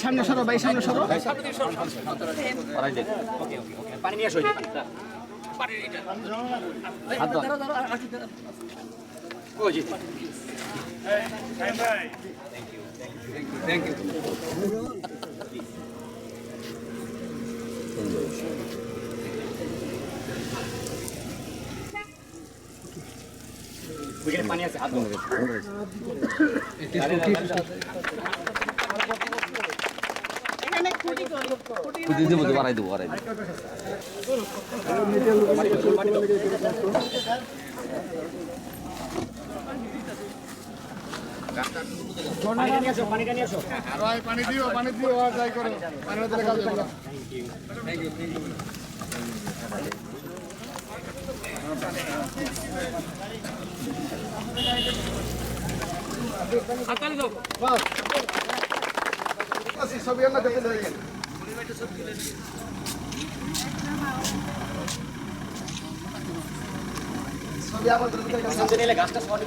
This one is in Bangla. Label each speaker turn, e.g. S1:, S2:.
S1: সামনে সরো ভাই, সামনে সরো।
S2: পানি নিয়ে আসো।
S3: Thank you.
S2: পানি আছে, হাত
S3: বাড়াই দেবো
S2: পানিটা নিয়ে আসো।
S1: পানি দিও, পানি দিও, আর যাই করো, পানি দিলে কাজ হবে না। ছবি আনা দেখতে লাগেন। ছবি আমাদের
S2: গাছটা